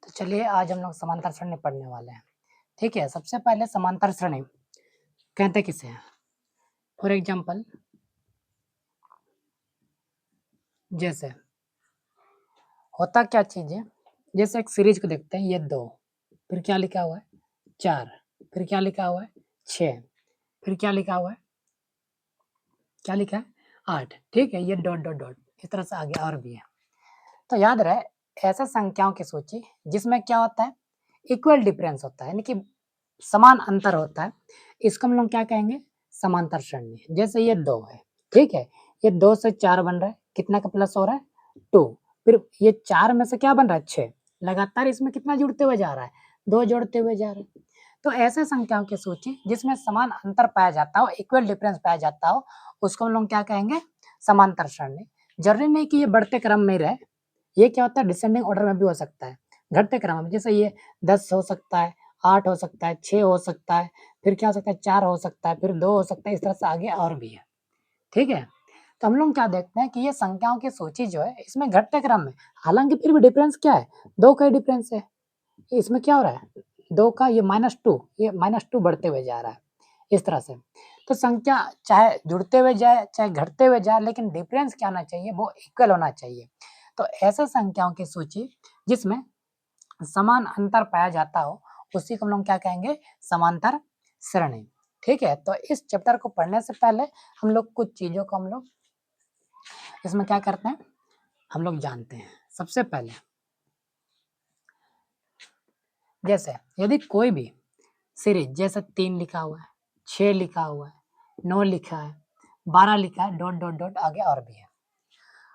तो चलिए आज हम लोग समांतर श्रेणी पढ़ने वाले हैं। ठीक है, सबसे पहले समांतर श्रेणी कहते किसे हैं? फॉर एग्जाम्पल जैसे होता क्या चीज़ है, जैसे एक सीरीज को देखते हैं, ये 2, फिर क्या लिखा हुआ है 4, फिर क्या लिखा हुआ है 6, फिर क्या लिखा हुआ है, क्या लिखा है 8। ठीक है, ये डॉट डॉट डॉट इस तरह से आगे और भी है। तो याद रहे ऐसे संख्याओं की सूची जिसमें क्या होता है, इक्वल डिफरेंस होता है, यानी कि समान अंतर होता है, इसको हम लोग क्या कहेंगे, समांतर श्रेणी। जैसे ये 2 है, ठीक है, ये 2 से 4 बन रहा है, कितना का प्लस हो रहा है 2, फिर ये 4 में से क्या बन रहा है 6, लगातार इसमें कितना जुड़ते हुए जा रहा है 2 जोड़ते हुए जा रहा है। तो ऐसे संख्याओं की सूची जिसमें समान अंतर पाया जाता हो, इक्वल डिफरेंस पाया जाता हो, उसको हम लोग क्या कहेंगे, समांतर श्रेणी। जरूरी नहीं कि ये बढ़ते क्रम में ही रहे, ये क्या होता है डिसेंडिंग ऑर्डर में भी हो सकता है, घटते क्रम में, जैसे ये 10 हो सकता है, 8 हो सकता है, 6 हो सकता है, फिर क्या हो सकता है 4 हो सकता है, फिर 2 हो सकता है, इस तरह से आगे और भी है। ठीक है, तो हम लोग क्या देखते हैं कि ये संख्याओं की सूची जो है इसमें घटते क्रम में, हालांकि फिर भी डिफरेंस क्या है 2 का ही डिफरेंस है। इसमें क्या हो रहा है 2 का ये -2, ये -2 बढ़ते हुए जा रहा है इस तरह से। तो संख्या चाहे जुड़ते हुए जाए चाहे घटते हुए जाए, लेकिन डिफरेंस क्या होना चाहिए, वो इक्वल होना चाहिए। तो ऐसे संख्याओं की सूची जिसमें समान अंतर पाया जाता हो, उसी को हम लोग क्या कहेंगे, समांतर श्रेणी। ठीक है, तो इस चैप्टर को पढ़ने से पहले हम लोग कुछ चीजों को हम लोग इसमें क्या करते हैं, हम लोग जानते हैं। सबसे पहले जैसे यदि कोई भी सीरीज जैसे 3 लिखा हुआ है, 6 लिखा हुआ है, 9 लिखा है, 12 लिखा है, डॉट डॉट डॉट आगे और भी है।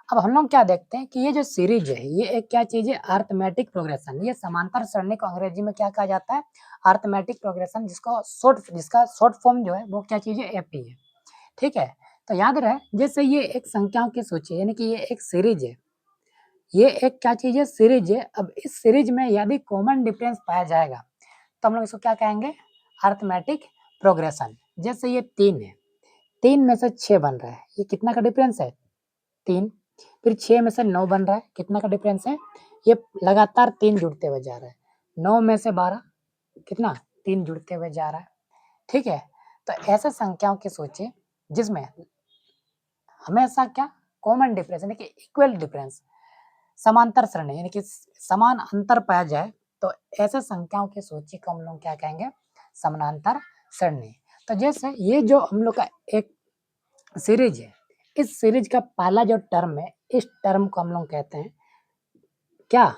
अब हम लोग क्या देखते हैं कि ये जो सीरीज है ये एक क्या चीज है, अरिथमेटिक प्रोग्रेशन। ये समांतर सरणी को अंग्रेजी में क्या कहा जाता है, अरिथमेटिक प्रोग्रेशन, जिसका शॉर्ट फॉर्म जो है वो क्या चीज है, एपी है। ठीक है, तो याद रहे जैसे ये एक संख्याओं की सूची है, यानी कि ये एक सीरीज है, ये एक क्या चीज है, सीरीज है। अब इस सीरीज में यदि कॉमन डिफरेंस पाया जाएगा तो हम लोग इसको क्या कहेंगे, अरिथमेटिक प्रोग्रेशन। जैसे ये 3 है, 3 में से 6 बन रहा है, ये कितना का डिफरेंस है 3, फिर 6 में से 9 बन रहा है, कितना का डिफरेंस है, ये लगातार 3 जुड़ते हुए जा रहा है, 9 में से 12 कितना 3 जुड़ते हुए जा रहा है। ठीक है, तो ऐसे संख्याओं की सूची जिसमें हमेशा क्या कॉमन डिफरेंस यानी कि इक्वल डिफरेंस, समांतर श्रेणी यानी कि समान अंतर पाया जाए, तो ऐसे संख्याओं की सूची को हम लोग क्या कहेंगे, समानांतर श्रेणी। तो जैसे ये जो हम लोग का एक सीरीज है, इस सीरीज का पहला जो टर्म है, इस टर्म को हम लोग कहते हैं क्या,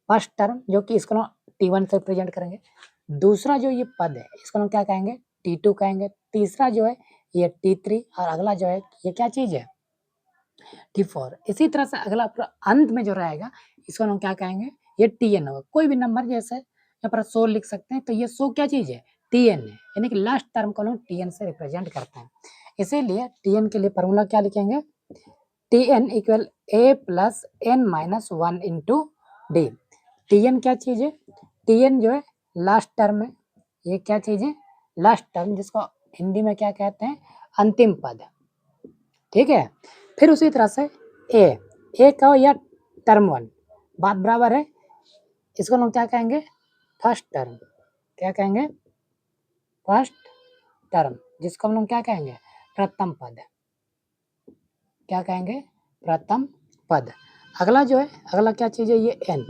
फर्स्ट टर्म, जो कि इसको हम T1 से प्रेजेंट करेंगे। दूसरा जो ये पद है इसको हम क्या कहेंगे, T2 कहेंगे। तीसरा जो है ये T3, और अगला जो है ये क्या चीज है, T4। इसी तरह से अगला पूरा अंत में जो रहेगा इसको हम क्या कहेंगे, ये Tn होगा। कोई भी नंबर जैसे यहाँ पर 100 लिख सकते हैं, तो ये 100 क्या चीज है, Tn है, यानी कि लास्ट टर्म को हम Tn से रिप्रेजेंट करते हैं। इसीलिए Tn के लिए फॉर्मूला क्या लिखेंगे, Tn equal a plus n minus 1 into D. Tn क्या चीज है, Tn जो है लास्ट टर्म है, ये क्या चीज है, लास्ट टर्म, जिसको हिंदी में क्या कहते हैं, अंतिम पद। ठीक है, फिर उसी तरह से ए का या टर्म 1 बात बराबर है, इसको हम क्या कहेंगे, फर्स्ट टर्म। क्या कहेंगे, फर्स्ट टर्म, जिसको हम लोग क्या कहेंगे, प्रथम पद। क्या कहेंगे, प्रथम पद। अगला जो है, अगला क्या चीज है, ये एन,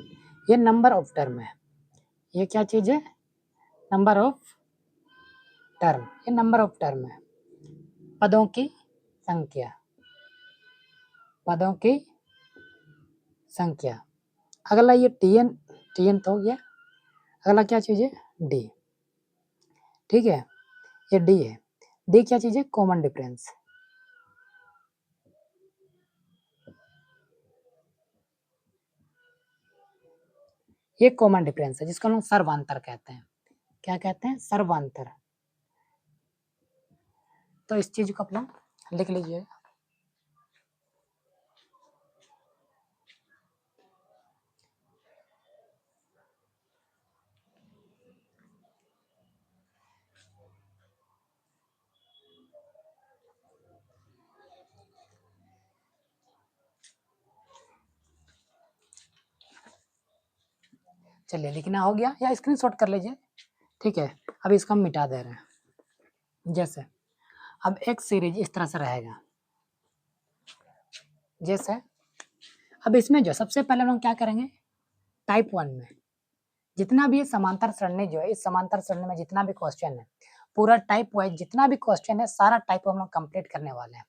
ये नंबर ऑफ टर्म है, ये क्या चीज है, नंबर ऑफ टर्म, ये नंबर ऑफ टर्म है, पदों की संख्या, पदों की संख्या। अगला ये टीएन तो हो गया, अगला क्या चीज है, डी। ठीक है, ये डी है, डी क्या चीज है, कॉमन डिफरेंस। ये कॉमन डिफरेंस है जिसको हम लोग सर्वांतर कहते हैं। क्या कहते हैं, सर्वांतर। तो इस चीज को आप लोग लिख लीजिए। चलिए लिखना हो गया या स्क्रीनशॉट कर लीजिए, ठीक है। अब इसको हम मिटा दे रहे हैं। जैसे अब एक सीरीज इस तरह से रहेगा, जैसे अब इसमें जो सबसे पहले हम लोग क्या करेंगे, टाइप 1 में जितना भी समांतर सरणी जो है, इस समांतर सरणी में जितना भी क्वेश्चन है, पूरा टाइप वाइज जितना भी क्वेश्चन है, सारा टाइप हम लोग कंप्लीट करने वाले हैं।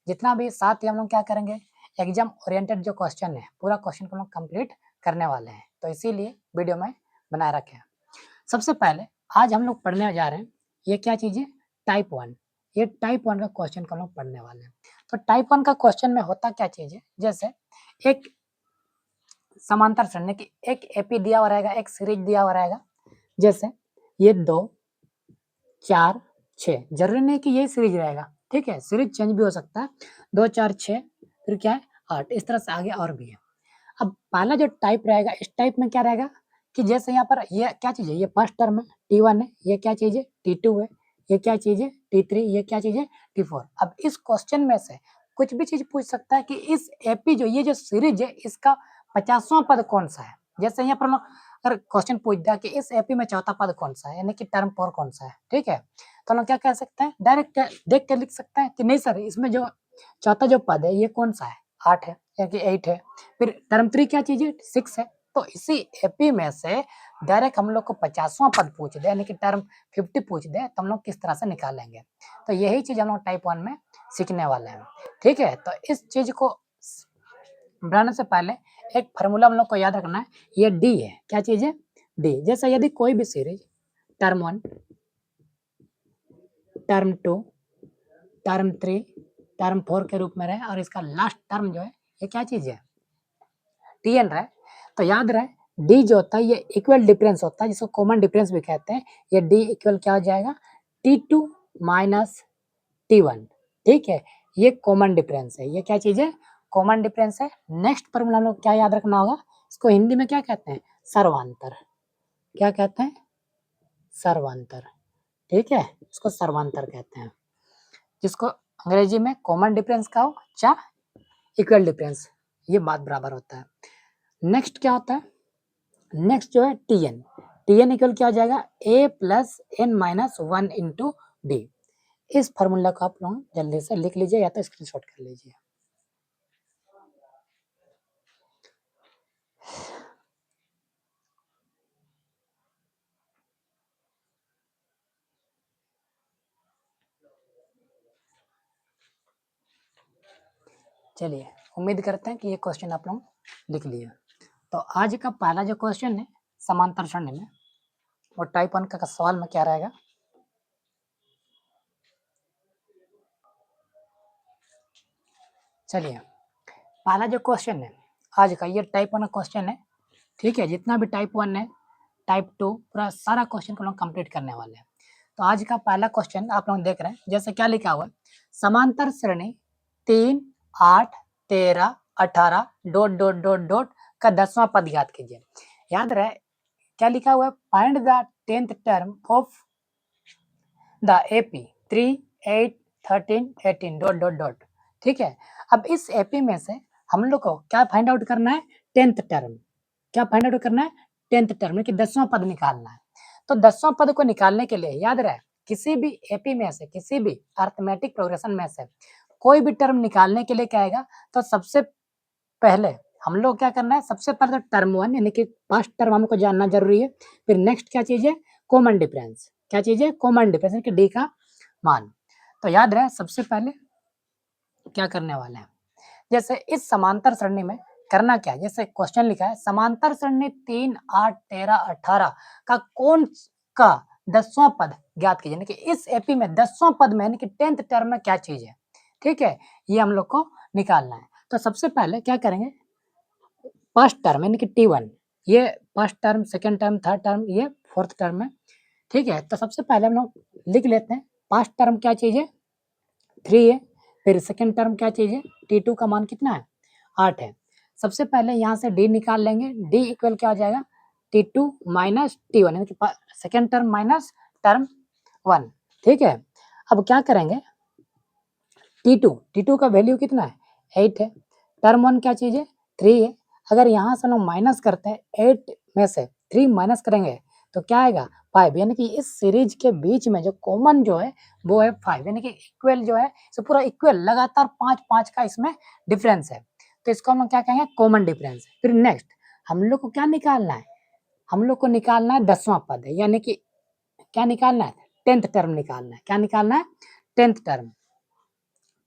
जितना भी साथ ही हम लोग क्या करेंगे, एग्जाम ओरिएंटेड जो क्वेश्चन है, पूरा क्वेश्चन को हम लोग कंप्लीट करने वाले हैं, तो इसीलिए वीडियो में बनाए रखे हैं। सबसे पहले आज हम लोग पढ़ने जा रहे हैं, ये क्या चीज़ है, टाइप 1। ये टाइप 1 का क्वेश्चन को हम लोग पढ़ने वाले हैं। तो टाइप 1 का क्वेश्चन में होता क्या चीज़ है, जैसे एक समांतर सरणी की एक एपी दिया हुआ रहेगा, एक सीरीज दिया हुआ रहेगा, जैसे ये 2 4 6, जरूरी नहीं कि यही सीरीज रहेगा, ठीक है, सीरीज चेंज भी हो सकता है, 2 4 6 फिर क्या है 8, इस तरह से आगे और भी है। अब पहला जो टाइप रहेगा, इस टाइप में क्या रहेगा कि जैसे यहाँ पर ये क्या चीज़ है, ये फर्स्ट टर्म है T1 है, ये क्या चीज़ है T2 है, ये क्या चीज़ है T3, ये क्या चीज़ है T4। अब इस क्वेश्चन में से कुछ भी चीज़ पूछ सकता है कि इस एपी जो ये जो सीरीज है, इसका 50वां पद कौन सा है। जैसे यहाँ पर अगर क्वेश्चन पूछ दिया कि इस एपी में चौथा पद कौन सा है, यानी कि टर्म 4 कौन सा है, ठीक है, तो हम लोग क्या कह सकते हैं, डायरेक्ट देख के लिख सकते हैं कि नहीं सर, इसमें जो चौथा जो पद है ये कौन सा है, 8 है या कि 8 है, फिर टर्म 3 क्या चीज़ है 6 है। तो इसी एपी में से डायरेक्ट हम लोग को 50वां पद पूछ दे, यानी कि टर्म 50 पूछ दे, तो हम लोग किस तरह से निकालेंगे। तो यही चीज़ हम लोग टाइप 1 में सीखने वाले हैं, ठीक है। तो इस चीज़ को बनाने से पहले एक फार्मूला हम लोग को याद रखना है, ये डी है, क्या चीज़ है डी। जैसे यदि कोई भी series term 1, term 2, term 3, term 4 के रूप में रहे और इसका लास्ट टर्म जो है ये क्या चीज़ है Tn रहे, तो याद रहे डी जो होता है ये इक्वल डिफरेंस होता है, जिसको कॉमन डिफरेंस भी कहते हैं। ये डी इक्वल क्या हो जाएगा T2 माइनस T1, ठीक है, ये कॉमन डिफरेंस है, ये क्या चीज़ है कॉमन डिफरेंस है। नेक्स्ट फॉर्मूला हम लोग क्या याद रखना होगा, इसको हिंदी में क्या कहते हैं सर्वांतर, क्या कहते हैं सर्वांतर, ठीक है, इसको सर्वांतर कहते हैं, जिसको अंग्रेजी में कॉमन डिफरेंस का हो चाहे इक्वल डिफरेंस, ये बात बराबर होता है। नेक्स्ट क्या होता है, नेक्स्ट जो है Tn, Tn इक्वल क्या हो जाएगा a plus N minus 1 into D. इस फार्मूला को आप लोग जल्दी से लिख लीजिए या तो स्क्रीनशॉट कर लीजिए। चलिए उम्मीद करते हैं कि ये क्वेश्चन आप लोग लिख लिए। तो आज का पहला जो क्वेश्चन है समांतर सरणी में, वो टाइप 1 का सवाल में क्या रहेगा, चलिए पहला जो क्वेश्चन है आज का, ये टाइप 1 क्वेश्चन है, ठीक है, जितना भी टाइप 1 है टाइप 2 पूरा सारा क्वेश्चन को लोग कंप्लीट करने वाले हैं। तो आज का पहला क्वेश्चन आप लोग देख रहे हैं, जैसे क्या लिखा हुआ है, समांतर श्रेणी 3 8 13 18 डॉट डॉट डॉट डॉट का 10वां पद ज्ञात कीजिए। याद रहे क्या लिखा हुआ है, find the 10th term of the AP 3 8 13 18 dot dot dot, ठीक है। अब इस एपी में से हम लोग को क्या फाइंड आउट करना है 10th टर्म, क्या फाइंड आउट करना है 10th टर्म कि 10वां पद निकालना है। तो 10वां पद को निकालने के लिए याद रहे किसी भी एपी में से, किसी भी अरिथमेटिक प्रोग्रेशन में से कोई भी टर्म निकालने के लिए क्या आएगा, तो सबसे पहले हम लोग क्या करना है, सबसे पहले तो टर्म 1 यानी कि फर्स्ट टर्म हमको जानना जरूरी है, फिर नेक्स्ट क्या चीज है कॉमन डिफरेंस, क्या चीज है कॉमन डिफरेंस यानी कि डी का मान। तो याद रहे सबसे पहले क्या करने वाले हैं, जैसे इस समांतर सरणी में करना क्या है, जैसे क्वेश्चन लिखा है समांतर सरणी 3 8 13 18 का कौन का 10वां पद ज्ञात कीजिए, यानी कि इस एपी में 10वां पद में यानी कि 10th टर्म में क्या चीज है, ठीक है, ये हम लोग को निकालना है। तो सबसे पहले क्या करेंगे, फर्स्ट टर्म यानी कि T1, ये first term second term third term ये फोर्थ टर्म है, ठीक है। तो सबसे पहले हम लोग लिख लेते हैं फर्स्ट टर्म क्या चीज है 3 है, फिर सेकंड टर्म क्या चीज है T2 का मान कितना है 8 है। सबसे पहले यहाँ से D निकाल लेंगे, D इक्वल क्या हो जाएगा T2 माइनस T1 यानी कि सेकंड टर्म माइनस टर्म 1, ठीक है। अब क्या करेंगे T2 का वैल्यू कितना है 8 है, टर्म 1 क्या चीज है 3 है। अगर यहाँ से हम लोग माइनस करते हैं 8 में से 3 माइनस करेंगे तो क्या आएगा 5, यानी कि इस सीरीज के बीच में जो कॉमन जो है वो है 5, यानी कि इक्वल जो है सो पूरा इक्वल लगातार 5-5 का इसमें डिफरेंस है, तो इसको हम लोग क्या कहेंगे कॉमन डिफरेंस। फिर नेक्स्ट हम लोग को क्या निकालना है, हम लोग को निकालना है 10वां पद, यानी कि क्या निकालना है 10th टर्म निकालना है। क्या निकालना है 10th टर्म,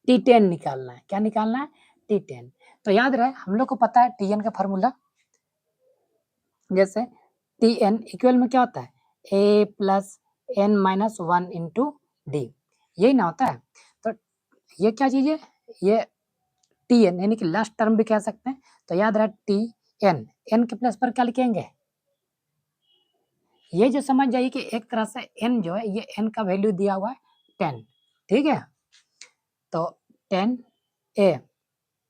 T10 निकालना है। क्या निकालना है T10। तो याद रहे हम लोग को पता है Tn का फॉर्मूला, जैसे Tn इक्वल में क्या होता है a plus n minus 1 into D, यही ना होता है। तो ये क्या चीज़ है, ये Tn यानी कि लास्ट टर्म भी कह सकते हैं। तो याद रहे Tn, n के प्लस पर क्या लिखेंगे, ये जो समझ जाइए कि एक तरह से n जो है ये n का वैल्यू दिया हुआ है 10, ठीक है। तो 10 a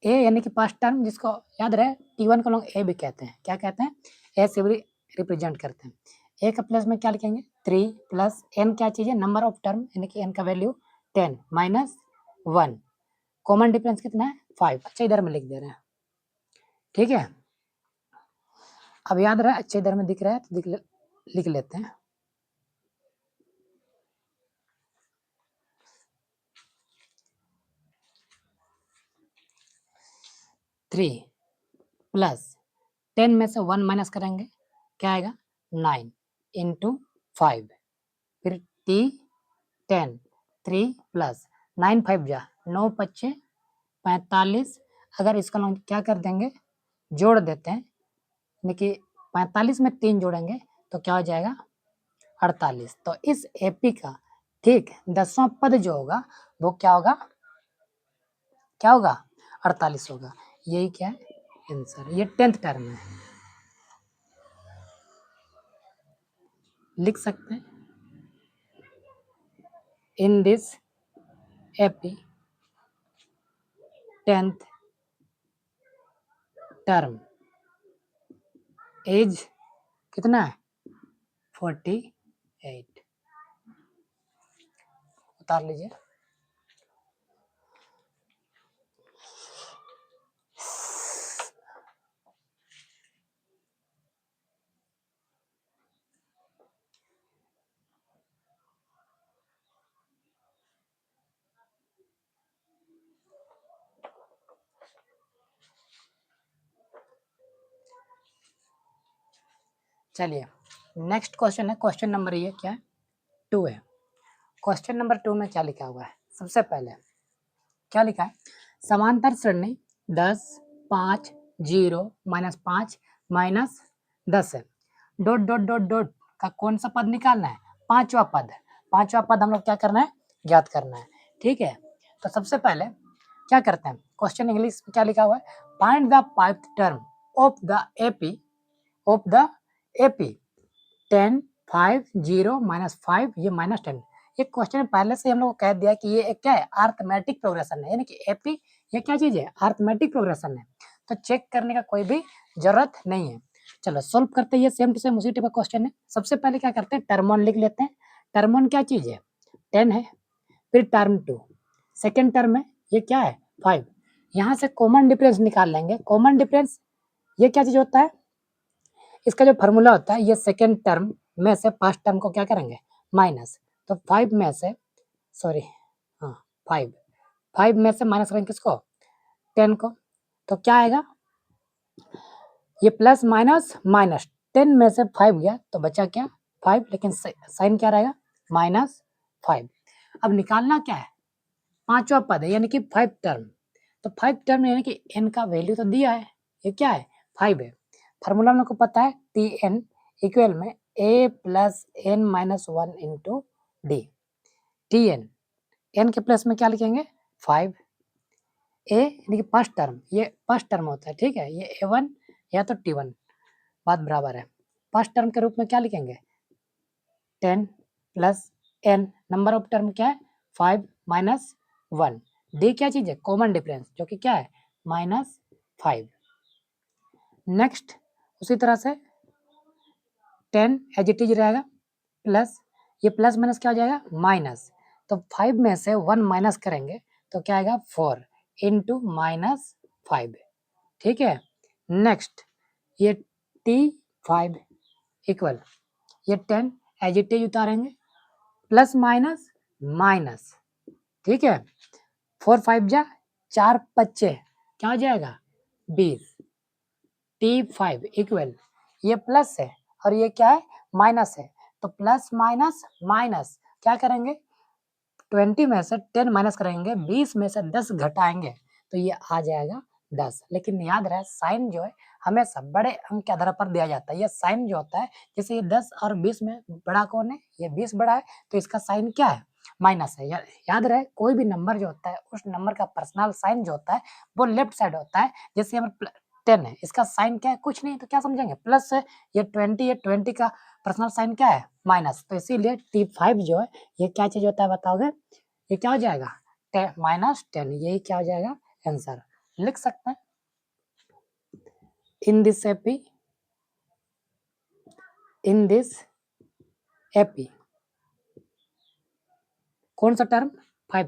यानी कि फर्स्ट टर्म, जिसको याद रहे T1 को लोग ए भी कहते हैं। क्या कहते हैं, ए से भी रिप्रेजेंट करते हैं। ए का प्लस में क्या लिखेंगे 3 प्लस n क्या चीज़ है नंबर ऑफ टर्म, यानी कि n का वैल्यू 10 माइनस 1, कॉमन डिफरेंस कितना है 5। अच्छा इधर में लिख दे रहे हैं, ठीक है। अब याद रहे अच्छे इधर में दिख रहा है तो लिख लेते हैं। थ्री प्लस 10 में से 1 माइनस करेंगे क्या आएगा 9 इंटू 5, फिर T10 3 प्लस 9 5 जा 9 पच्चे 45, अगर इसका हम क्या कर देंगे जोड़ देते हैं, यानी कि 45 में 3 जोड़ेंगे तो क्या हो जाएगा 48। तो इस एपी का ठीक 10वां पद जो होगा वो क्या होगा, क्या होगा 48 होगा। यही क्या है आंसर, ये 10th टर्म है, लिख सकते हैं in this AP 10th term as कितना है 48, उतार लीजिए। चलिए नेक्स्ट क्वेश्चन है, क्वेश्चन नंबर ये क्या है 2 है। क्वेश्चन नंबर 2 में क्या लिखा हुआ है, सबसे पहले क्या लिखा है, समांतर श्रेणी 10 5 0 -5 -10 है, डॉट डॉट डॉट डॉट का कौन सा पद निकालना है, पांचवा पद। पांचवा पद हम लोग क्या करना है ज्ञात करना है, ठीक है। तो सबसे पहले क्या करते हैं, क्वेश्चन इंग्लिश में क्या लिखा हुआ है, find the pipe term of the AP of the AP 10 5 0 -5 ये -10। ये क्वेश्चन पहले से हम लोग को कह दिया कि ये एक क्या है अरिथमेटिक प्रोग्रेशन है, यानी कि एपी ये क्या चीज है अरिथमेटिक प्रोग्रेशन है, तो चेक करने का कोई भी जरूरत नहीं है। चलो सोल्व करते हैं, ये सेम टू सेम उसी टाइप का क्वेश्चन है। सबसे पहले क्या करते हैं टर्म 1 लिख लेते हैं। टर्म 1 क्या चीज है 10 है, फिर टर्म 2 सेकेंड टर्म है ये क्या है 5, यहाँ से कॉमन डिफरेंस निकाल लेंगे। कॉमन डिफरेंस ये क्या चीज होता है, इसका जो फार्मूला होता है ये सेकेंड टर्म में से फर्स्ट टर्म को क्या करेंगे माइनस, तो 5 में से सॉरी हाँ 5 5 में से माइनस करेंगे किसको 10 को, तो क्या आएगा ये प्लस माइनस माइनस 10 में से 5 गया तो बचा क्या 5, लेकिन साइन क्या रहेगा -5। अब निकालना क्या है पांचवा पद है यानी कि 5 टर्म, तो 5 टर्म यानी कि n का वैल्यू तो दिया है, ये क्या है 5 है। फार्मूला हम लोग को पता है Tn इक्वल में a plus n minus 1 into D. Tn n के प्लस में क्या लिखेंगे 5, a यानी कि फर्स्ट टर्म, ये फर्स्ट टर्म होता है, ठीक है, ये a1 या तो T1 बात बराबर है। फर्स्ट टर्म के रूप में क्या लिखेंगे 10 plus n, number of term क्या है 5 माइनस 1, डी क्या चीज है कॉमन डिफरेंस जो कि क्या है -5। नेक्स्ट उसी तरह से 10 एज इट इज रहेगा, प्लस ये प्लस माइनस क्या हो जाएगा माइनस, तो 5 में से 1 माइनस करेंगे तो क्या आएगा 4 इंटू -5, ठीक है। नेक्स्ट ये T5 इक्वल ये 10 एज इट इज उतारेंगे, प्लस माइनस माइनस, ठीक है, 4 5 जा 4 25 क्या हो जाएगा 20, T5 इक्वल ये प्लस है और ये क्या है माइनस है, तो प्लस माइनस माइनस क्या करेंगे 20 में से 10 माइनस करेंगे, 20 में से 10 घटाएंगे तो ये आ जाएगा 10। लेकिन याद रहे साइन जो है हमेशा बड़े अंक के आधार पर दिया जाता है। ये साइन जो होता है जैसे ये 10 और 20 में बड़ा कौन है, ये 20 बड़ा है तो इसका साइन क्या है माइनस है। याद रहे कोई भी नंबर जो होता है उस नंबर का पर्सनल साइन जो होता है वो लेफ्ट साइड होता है। जैसे हमारे 10 है, इसका साइन क्या है कुछ नहीं तो क्या समझेंगे प्लस है, ये 20 का पर्सनल साइन क्या है माइनस, तो इसीलिए T5 जो है ये क्या चीज होता है बताओगे, ये क्या हो जाएगा -10, यही क्या हो जाएगा आंसर। लिख सकते हैं इन दिस एपी कौन सा टर्म 5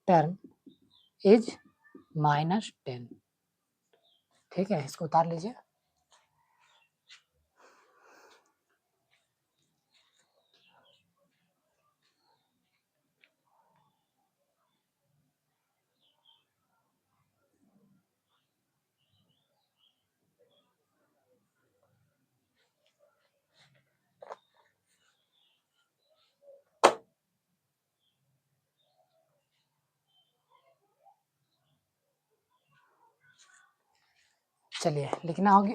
टर्म इज -10, ठीक है, इसको उतार लीजिए। चलिए लिखना होगी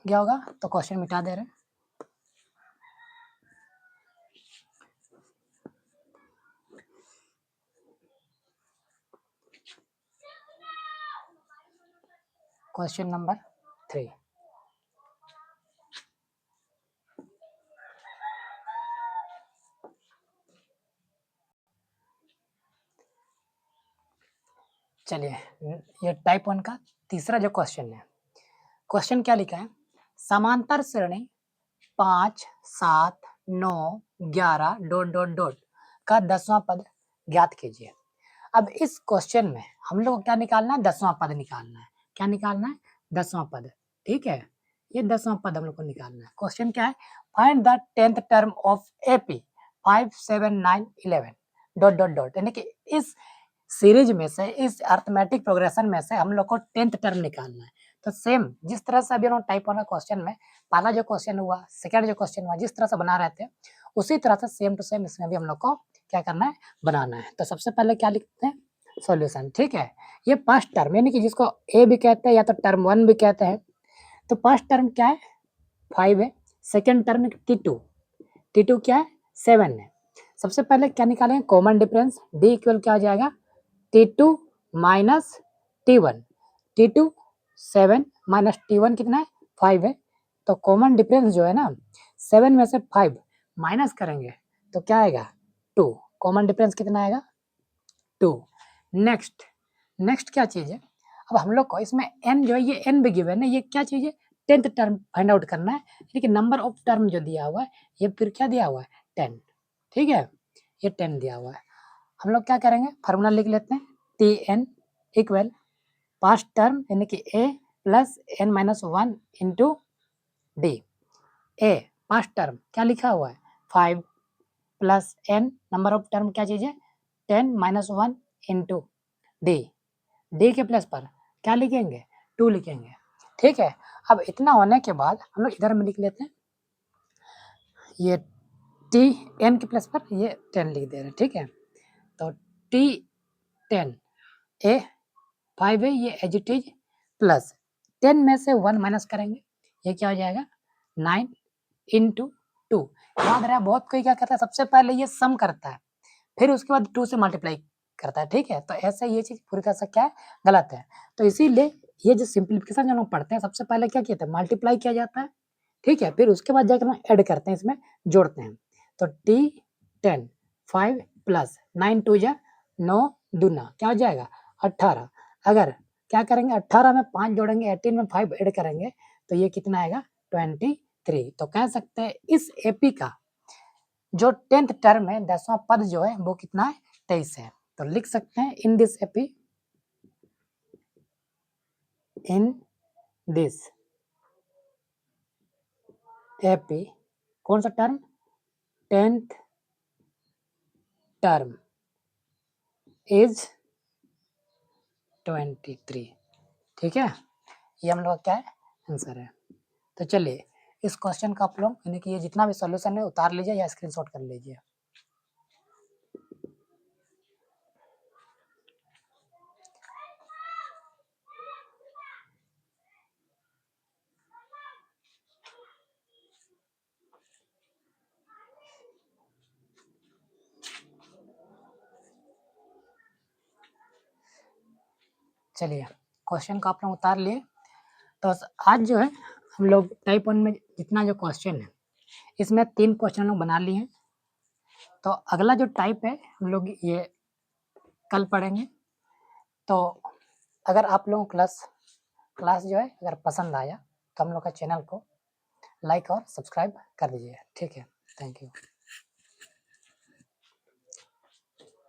क्या होगा तो क्वेश्चन मिटा दे रहे हैं। क्वेश्चन नंबर 3, चलिए ये टाइप 1 का तीसरा जो क्वेश्चन है, क्वेश्चन क्या लिखा है, समांतर श्रेणी 5 7 9 11 डॉट डॉट डॉट का 10वां पद ज्ञात कीजिए। अब इस क्वेश्चन में हम लोग को क्या निकालना है 10वां पद निकालना है, क्या निकालना है 10वां पद, ठीक है, ये 10वां पद हम लोग को निकालना है। क्वेश्चन क्या है, find the 10th term of AP 5 7 9 11 dot dot dot, यानी कि इस सीरीज में से इस अर्थमेटिक प्रोग्रेशन में से हम लोग को 10th टर्म निकालना है। तो सेम जिस तरह से अभी हम टाइप 1 क्वेश्चन में पहला जो क्वेश्चन हुआ सेकंड जो क्वेश्चन हुआ जिस तरह से बना रहे थे उसी तरह से सेम टू सेम इसमें भी हम लोग को क्या करना है बनाना है। तो सबसे पहले क्या लिखते हैं सॉल्यूशन, ठीक है, ये फर्स्ट टर्म यानी कि जिसको ए भी कहते हैं या तो टर्म 1 भी कहते हैं, तो फर्स्ट टर्म क्या है 5 है, सेकंड टर्म T2 क्या है 7 है। सबसे पहले क्या निकालेंगे कॉमन डिफरेंस, D इक्वल क्या हो जाएगा T2 minus T1, T2 7 minus T1 कितना है 5 है, तो कॉमन डिफरेंस जो है ना 7 में से 5 माइनस करेंगे तो क्या आएगा 2, कॉमन डिफरेंस कितना आएगा 2। नेक्स्ट क्या चीज़ है, अब हम लोग को इसमें n जो है ये n भी गिवन है, ये क्या चीज़ है 10th टर्म फाइंड आउट करना है, लेकिन नंबर ऑफ टर्म जो दिया हुआ है ये फिर क्या दिया हुआ है 10, ठीक है, ये 10 दिया हुआ है। हम लोग क्या करेंगे फार्मूला लिख लेते हैं Tn इक्वल फर्स्ट टर्म यानी कि a plus n minus 1 into D, A first term क्या लिखा हुआ है 5 plus n number of term क्या चीज़ है 10 माइनस 1 इंटू डी के प्लस पर क्या लिखेंगे 2 लिखेंगे, ठीक है। अब इतना होने के बाद हम लोग इधर में लिख लेते हैं ये Tn के प्लस पर ये 10 लिख दे रहे हैं, ठीक है, तो T10 ए 5 है ये एज इट इज प्लस 10 में से 1 माइनस करेंगे ये क्या हो जाएगा 9 इंटू 2। याद रहा बहुत कोई क्या करता है सबसे पहले ये सम करता है फिर उसके बाद 2 से मल्टीप्लाई करता है, ठीक है, तो ऐसा ये चीज़ पूरी तरह से क्या है गलत है। तो इसीलिए ये जो सिंप्लीफिकेशन जो लोग पढ़ते हैं सबसे पहले क्या किया था मल्टीप्लाई किया जाता है, ठीक है, फिर उसके बाद जाकर हम ऐड करते हैं इसमें जोड़ते हैं। तो T10 5 प्लस 9 2 जा 9 दूना क्या हो जाएगा 18, अगर क्या करेंगे 18 में 5 जोड़ेंगे 18 में 5 ऐड करेंगे तो ये कितना आएगा 23। तो कह सकते हैं इस एपी का जो 10th टर्म है 10वां पद जो है वो कितना है 23 है। तो लिख सकते हैं इन दिस एपी कौन सा टर्म, 10th टर्म इज 23। ठीक है, ये हम लोग का क्या है, आंसर है। तो चलिए इस क्वेश्चन का आप लोग यानी कि ये जितना भी सॉल्यूशन है उतार लीजिए या स्क्रीनशॉट कर लीजिए। चलिए क्वेश्चन को आप लोग उतार लिए। तो आज जो है हम लोग टाइप 1 में जितना जो क्वेश्चन है इसमें 3 क्वेश्चन लोग बना लिए हैं। तो अगला जो टाइप है हम लोग ये कल पढ़ेंगे। तो अगर आप लोगों को क्लास जो है अगर पसंद आया तो हम लोग का चैनल को लाइक और सब्सक्राइब कर दीजिए। ठीक है, थैंक यू।